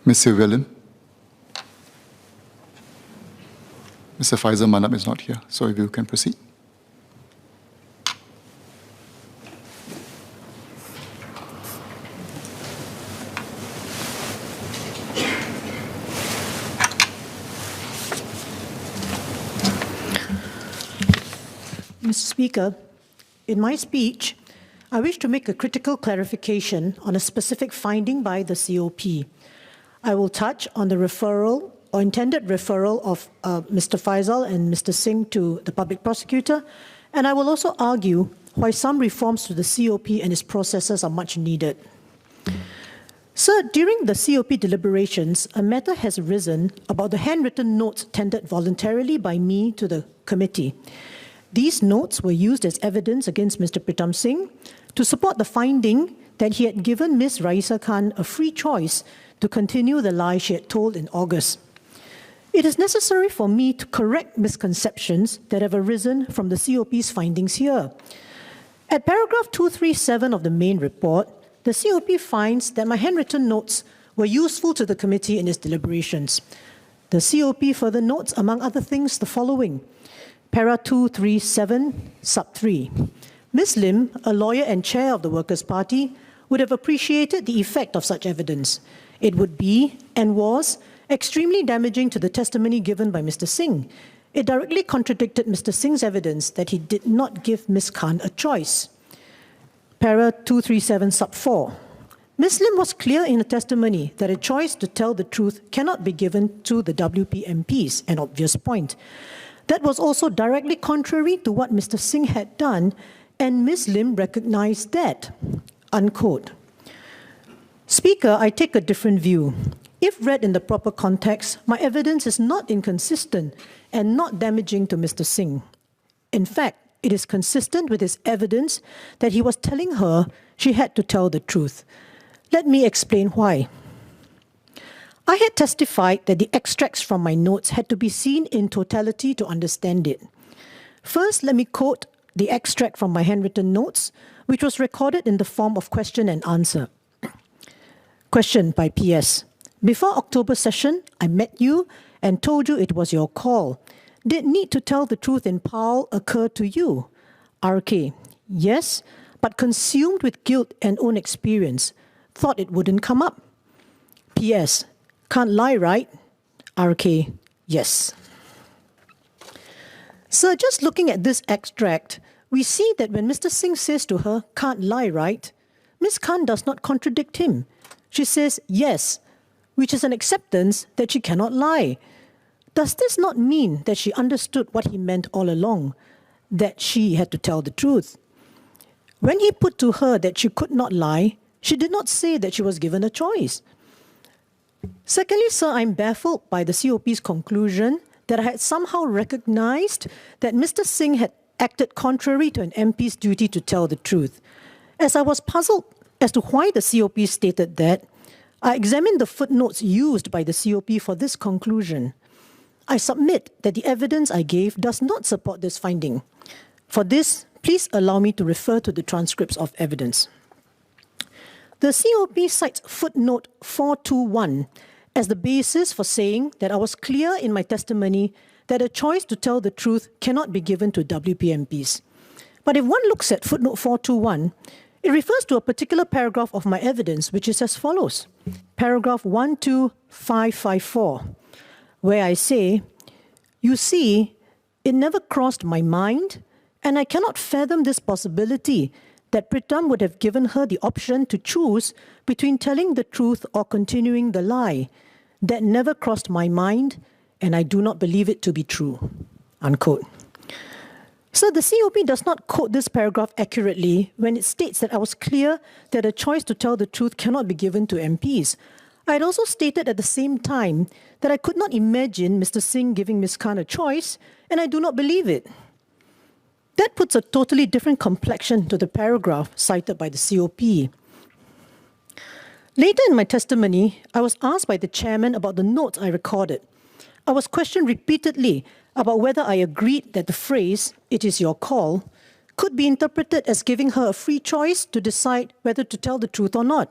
Ms. Sylvia Lim. Mr. Faisal Manab is not here, so if you can proceed. Mr. Speaker, in my speech, I wish to make a critical clarification on a specific finding by the COP. I will touch on the referral or intended referral of Mr. Faisal and Mr. Singh to the public prosecutor, and I will also argue why some reforms to the COP and its processes are much needed. Sir, during the COP deliberations, a matter has arisen about the handwritten notes tendered voluntarily by me to the committee. These notes were used as evidence against Mr. Pritam Singh to support the finding that he had given Ms. Raisa Khan a free choice to continue the lie she had told in August. It is necessary for me to correct misconceptions that have arisen from the COP's findings here. At paragraph 237 of the main report, the COP finds that my handwritten notes were useful to the committee in its deliberations. The COP further notes, among other things, the following. Para 237, sub 3. Ms. Lim, a lawyer and chair of the Workers' Party, would have appreciated the effect of such evidence. It would be, and was, extremely damaging to the testimony given by Mr. Singh. It directly contradicted Mr. Singh's evidence that he did not give Ms. Khan a choice. Para 237, sub 4. Ms. Lim was clear in her testimony that a choice to tell the truth cannot be given to the WP MPs, an obvious point. That was also directly contrary to what Mr. Singh had done, and Ms. Lim recognized that, unquote. Speaker, I take a different view. If read in the proper context, my evidence is not inconsistent and not damaging to Mr. Singh. In fact, it is consistent with his evidence that he was telling her she had to tell the truth. Let me explain why. I had testified that the extracts from my notes had to be seen in totality to understand it. First, let me quote the extract from my handwritten notes, which was recorded in the form of question and answer. Question by PS. Before October session, I met you and told you it was your call. Did need to tell the truth in PAL occur to you? RK. Yes, but consumed with guilt and own experience. Thought it wouldn't come up. PS. Can't lie, right? RK, yes. So just looking at this extract, we see that when Mr. Singh says to her, can't lie, right? Ms. Khan does not contradict him. She says, yes, which is an acceptance that she cannot lie. Does this not mean that she understood what he meant all along, that she had to tell the truth? When he put to her that she could not lie, she did not say that she was given a choice. Secondly, sir, I'm baffled by the COP's conclusion that I had somehow recognized that Mr. Singh had acted contrary to an MP's duty to tell the truth. As I was puzzled as to why the COP stated that, I examined the footnotes used by the COP for this conclusion. I submit that the evidence I gave does not support this finding. For this, please allow me to refer to the transcripts of evidence. The COP cites footnote 421 as the basis for saying that I was clear in my testimony that a choice to tell the truth cannot be given to WPMPs. But if one looks at footnote 421, it refers to a particular paragraph of my evidence, which is as follows. Paragraph 12554, where I say, you see, it never crossed my mind, and I cannot fathom this possibility that Pritam would have given her the option to choose between telling the truth or continuing the lie. That never crossed my mind, and I do not believe it to be true, unquote. So the COP does not quote this paragraph accurately when it states that I was clear that a choice to tell the truth cannot be given to MPs. I had also stated at the same time that I could not imagine Mr. Singh giving Ms. Khan a choice, and I do not believe it. That puts a totally different complexion to the paragraph cited by the COP. Later in my testimony, I was asked by the chairman about the notes I recorded. I was questioned repeatedly about whether I agreed that the phrase, "it is your call," could be interpreted as giving her a free choice to decide whether to tell the truth or not.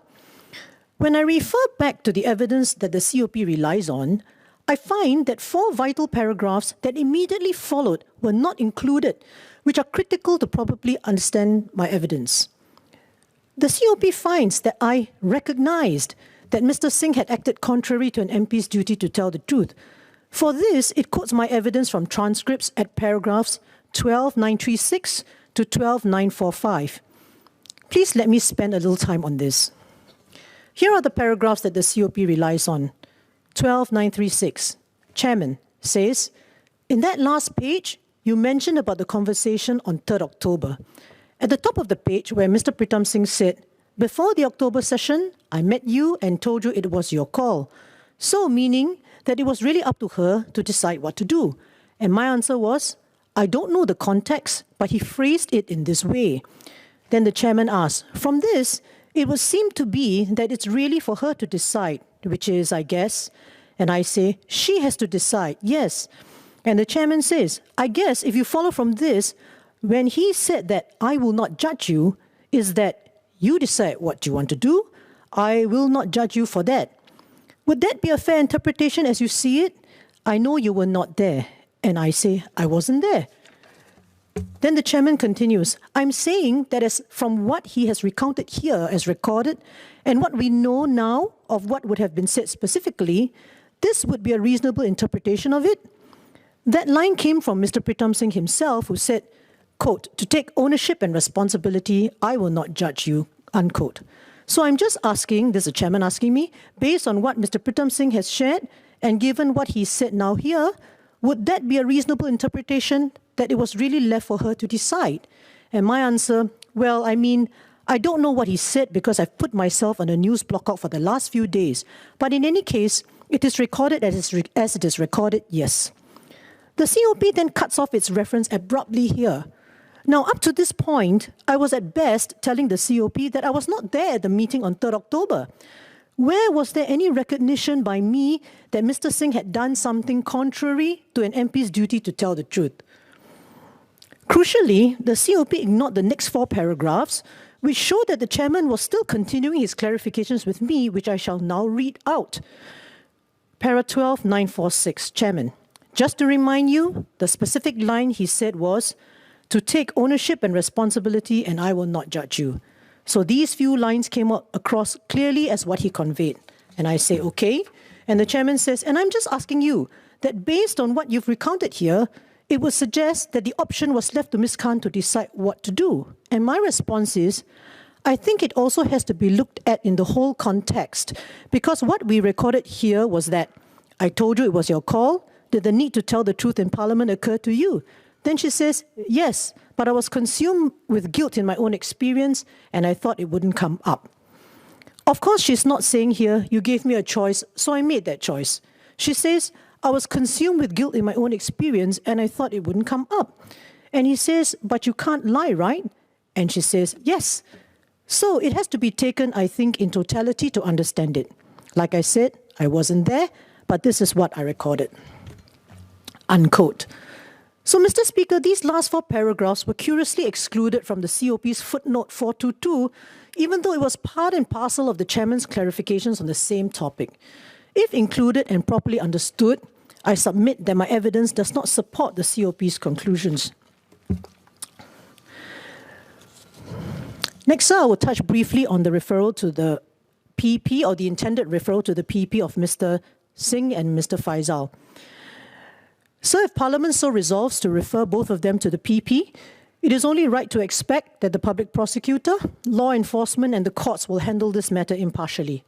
When I refer back to the evidence that the COP relies on, I find that 4 vital paragraphs that immediately followed were not included, which are critical to properly understand my evidence. The COP finds that I recognized that Mr. Singh had acted contrary to an MP's duty to tell the truth. For this, it quotes my evidence from transcripts at paragraphs 12.936 to 12.945. Please let me spend a little time on this. Here are the paragraphs that the COP relies on. 12.936. Chairman says, in that last page, you mentioned about the conversation on 3rd October. At the top of the page where Mr. Pritam Singh said, before the October session, I met you and told you it was your call. So meaning that it was really up to her to decide what to do. And my answer was, I don't know the context, but he phrased it in this way. Then the chairman asked, from this, it would seem to be that it's really for her to decide, which is, I guess, and I say, she has to decide, yes. And the chairman says, I guess if you follow from this, when he said that I will not judge you, is that you decide what you want to do, I will not judge you for that. Would that be a fair interpretation as you see it? I know you were not there. And I say, I wasn't there. Then the chairman continues, I'm saying that as from what he has recounted here as recorded, and what we know now of what would have been said specifically, this would be a reasonable interpretation of it. That line came from Mr. Pritam Singh himself, who said, quote, to take ownership and responsibility, I will not judge you, unquote. So I'm just asking, this is the chairman asking me, based on what Mr. Pritam Singh has shared, and given what he said now here, would that be a reasonable interpretation that it was really left for her to decide? And my answer, well, I don't know what he said because I've put myself on a news blockout for the last few days. But in any case, it is recorded as it is recorded, yes. The COP then cuts off its reference abruptly here. Now, up to this point, I was at best telling the COP that I was not there at the meeting on 3rd October. Where was there any recognition by me that Mr. Singh had done something contrary to an MP's duty to tell the truth? Crucially, the COP ignored the next 4 paragraphs, which show that the chairman was still continuing his clarifications with me, which I shall now read out. Para 12.946, Chairman. Just to remind you, the specific line he said was, to take ownership and responsibility, and I will not judge you. So these few lines came across clearly as what he conveyed. And I say, okay. And the chairman says, and I'm just asking you that based on what you've recounted here, it would suggest that the option was left to Ms. Khan to decide what to do. And my response is, I think it also has to be looked at in the whole context, because what we recorded here was that I told you it was your call. Did the need to tell the truth in Parliament occur to you? Then she says, yes, but I was consumed with guilt in my own experience, and I thought it wouldn't come up. Of course, she's not saying here, you gave me a choice, so I made that choice. She says, I was consumed with guilt in my own experience, and I thought it wouldn't come up. And he says, but you can't lie, right? And she says, yes. So it has to be taken, I think, in totality to understand it. Like I said, I wasn't there, but this is what I recorded. Unquote. So, Mr. Speaker, these last 4 paragraphs were curiously excluded from the COP's footnote 422, even though it was part and parcel of the chairman's clarifications on the same topic. If included and properly understood, I submit that my evidence does not support the COP's conclusions. Next, sir, I will touch briefly on the referral to the PP, or the intended referral to the PP of Mr. Singh and Mr. Faisal. So if Parliament so resolves to refer both of them to the PP, it is only right to expect that the public prosecutor, law enforcement, and the courts will handle this matter impartially.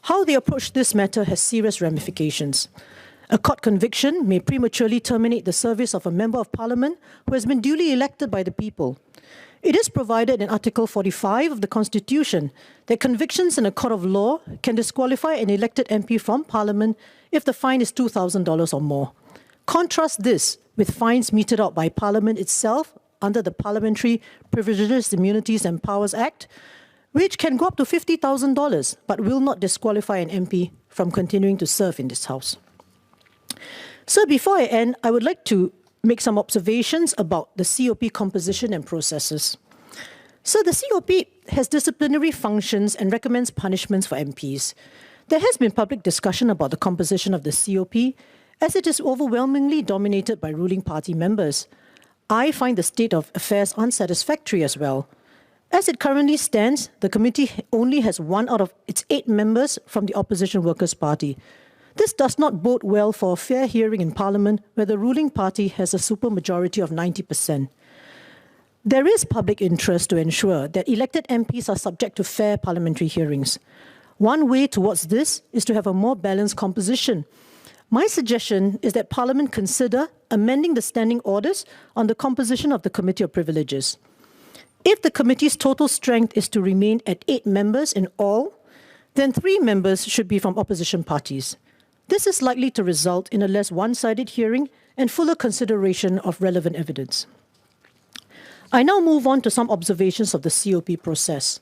How they approach this matter has serious ramifications. A court conviction may prematurely terminate the service of a member of Parliament who has been duly elected by the people. It is provided in Article 45 of the Constitution that convictions in a court of law can disqualify an elected MP from Parliament if the fine is $2,000 or more. Contrast this with fines meted out by Parliament itself under the Parliamentary Privileges, Immunities and Powers Act, which can go up to $50,000 but will not disqualify an MP from continuing to serve in this House. So before I end, I would like to make some observations about the COP composition and processes. So the COP has disciplinary functions and recommends punishments for MPs. There has been public discussion about the composition of the COP, as it is overwhelmingly dominated by ruling party members. I find the state of affairs unsatisfactory as well. As it currently stands, the committee only has 1 out of its 8 members from the Opposition Workers' Party. This does not bode well for a fair hearing in Parliament where the ruling party has a supermajority of 90%. There is public interest to ensure that elected MPs are subject to fair parliamentary hearings. One way towards this is to have a more balanced composition. My suggestion is that Parliament consider amending the standing orders on the composition of the Committee of Privileges. If the committee's total strength is to remain at 8 members in all, then 3 members should be from opposition parties. This is likely to result in a less one-sided hearing and fuller consideration of relevant evidence. I now move on to some observations of the COP process.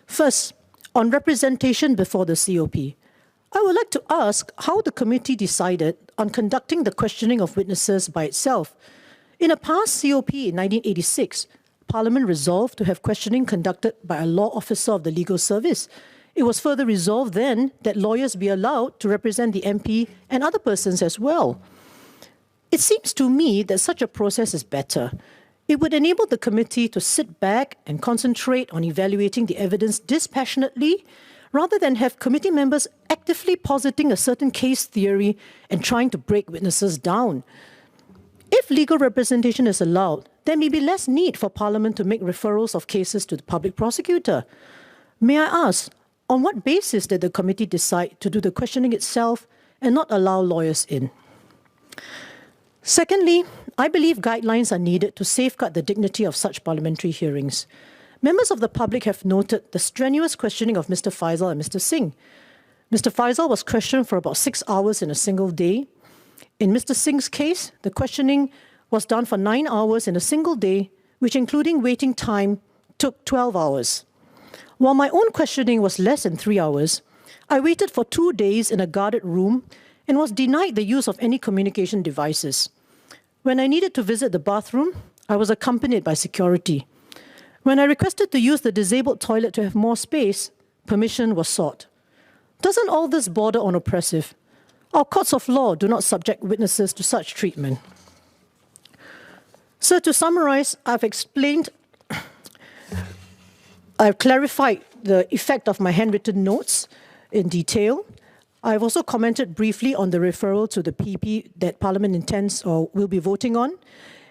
First, on representation before the COP, I would like to ask how the committee decided on conducting the questioning of witnesses by itself. In a past COP in 1986, Parliament resolved to have questioning conducted by a law officer of the legal service. It was further resolved then that lawyers be allowed to represent the MP and other persons as well. It seems to me that such a process is better. It would enable the committee to sit back and concentrate on evaluating the evidence dispassionately, rather than have committee members actively positing a certain case theory and trying to break witnesses down. If legal representation is allowed, there may be less need for Parliament to make referrals of cases to the public prosecutor. May I ask, on what basis did the committee decide to do the questioning itself and not allow lawyers in? Secondly, I believe guidelines are needed to safeguard the dignity of such parliamentary hearings. Members of the public have noted the strenuous questioning of Mr. Faisal and Mr. Singh. Mr. Faisal was questioned for about 6 hours in a single day. In Mr. Singh's case, the questioning was done for 9 hours in a single day, which, including waiting time, took 12 hours. While my own questioning was less than 3 hours, I waited for 2 days in a guarded room and was denied the use of any communication devices. When I needed to visit the bathroom, I was accompanied by security. When I requested to use the disabled toilet to have more space, permission was sought. Doesn't all this border on oppressive? Our courts of law do not subject witnesses to such treatment. So to summarize, I've clarified the effect of my handwritten notes in detail. I've also commented briefly on the referral to the PP that Parliament intends or will be voting on.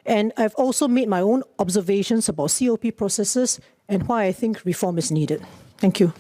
And I've also made my own observations about COP processes and why I think reform is needed. Thank you.